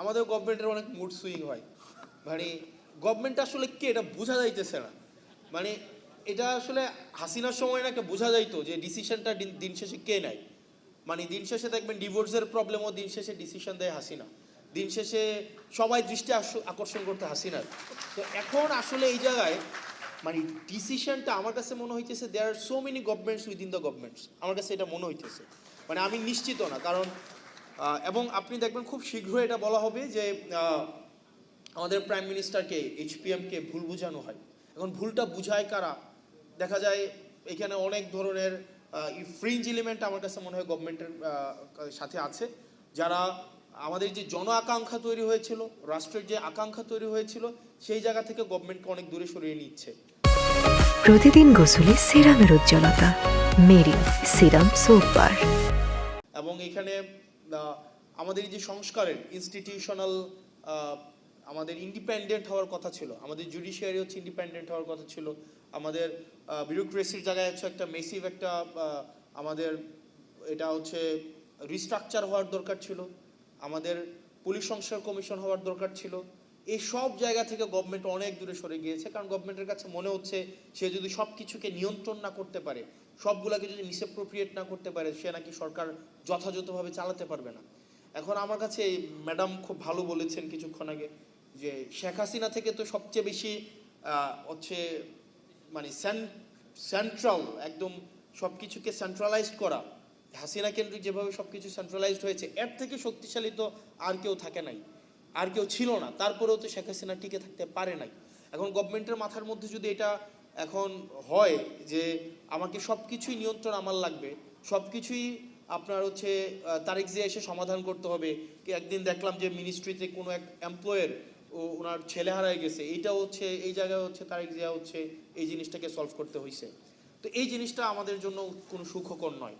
আমাদের গভর্নমেন্টের অনেক মুড সুইং হয়, মানে গভর্নমেন্ট আসলে কে এটা বোঝা যাইতেছে না। মানে এটা আসলে হাসিনার সময় নাকি বোঝা যাইতো যে ডিসিশনটা দিন শেষে কে নেয়। মানে দিন শেষে দেখবেন ডিভোর্সের প্রবলেমও দিন শেষে ডিসিশন দেয় হাসিনা, দিন শেষে সবাই দৃষ্টি আকর্ষণ করতে হাসিনার। তো এখন আসলে এই জায়গায় মানে ডিসিশনটা আমার কাছে মনে হইতেছে there are so many governments within the governments, আমার কাছে এটা মনে হইতেছে। মানে আমি নিশ্চিত না, কারণ এবং আপনি দেখবেন খুব শীঘ্রই এটা বলা হবে যে আমাদের প্রাইম মিনিস্টারকে এইচপিএমকে ভুল বোঝানো হয়। এখন ভুলটা বুঝায় কারা? দেখা যায় এখানে অনেক ধরনের ফ্রিঞ্জ এলিমেন্ট আমার কাছে মনে হয় গভর্নমেন্টের সাথে আছে, যারা আমাদের যে জন আকাঙ্ক্ষা তৈরি হয়েছিল, রাষ্ট্রের যে আকাঙ্ক্ষা তৈরি হয়েছিল, সেই জায়গা থেকে গভর্নমেন্টকে অনেক দূরে সরিয়ে নিচ্ছে। প্রতিদিন গোসলে সিরামের উজ্জ্বলতা মেরি সিরাম সোপ বার। এবং এখানে আমাদের যে সংস্কারের ইনস্টিটিউশনাল আমাদের ইন্ডিপেন্ডেন্ট হওয়ার কথা ছিল, আমাদের জুডিশিয়ারি হচ্ছে ইন্ডিপেন্ডেন্ট হওয়ার কথা ছিল, আমাদের বিউরোক্রেসির জায়গায় হচ্ছে একটা মেসিভ একটা আমাদের এটা হচ্ছে রিস্ট্রাকচার হওয়ার দরকার ছিল, আমাদের পুলিশ সংস্কার কমিশন হওয়ার দরকার ছিল। এই সব জায়গা থেকে গভর্নমেন্ট অনেক দূরে সরে গিয়েছে, কারণ গভর্নমেন্টের কাছে মনে হচ্ছে সে যদি সব কিছুকে নিয়ন্ত্রণ না করতে পারে, সবগুলাকে যদি মিসঅ্যাপ্রোপ্রিয়েট না করতে পারে, সে নাকি সরকার যথাযথভাবে চালাতে পারবে না। এখন আমার কাছে ম্যাডাম খুব ভালো বলেছেন কিছুক্ষণ আগে যে শেখ হাসিনা থেকে তো সবচেয়ে বেশি হচ্ছে মানে সেন্ট্রাল একদম সব কিছুকে সেন্ট্রালাইজড করা, হাসিনা কেন্দ্রিক যেভাবে সব কিছু সেন্ট্রালাইজড হয়েছে, এর থেকে শক্তিশালী তো আর কেউ থাকে নাই, আর কেউ ছিল না। তারপরেও তো শেখ হাসিনা টিকে থাকতে পারে নাই। এখন গভর্নমেন্টের মাথার মধ্যে যদি এটা এখন হয় যে আমাকে সব কিছুই নিয়ন্ত্রণ আমার লাগবে, সব কিছুই আপনার হচ্ছে তারেক জিয়া এসে সমাধান করতে হবে। কি একদিন দেখলাম যে মিনিস্ট্রিতে কোনো এক এমপ্লয়ের ওনার ছেলে হারায় গেছে, এইটা হচ্ছে এই জায়গায় হচ্ছে তারেক জিয়া হচ্ছে এই জিনিসটাকে সলভ করতে হয়েছে। তো এই জিনিসটা আমাদের জন্য কোনো সুখকর নয়।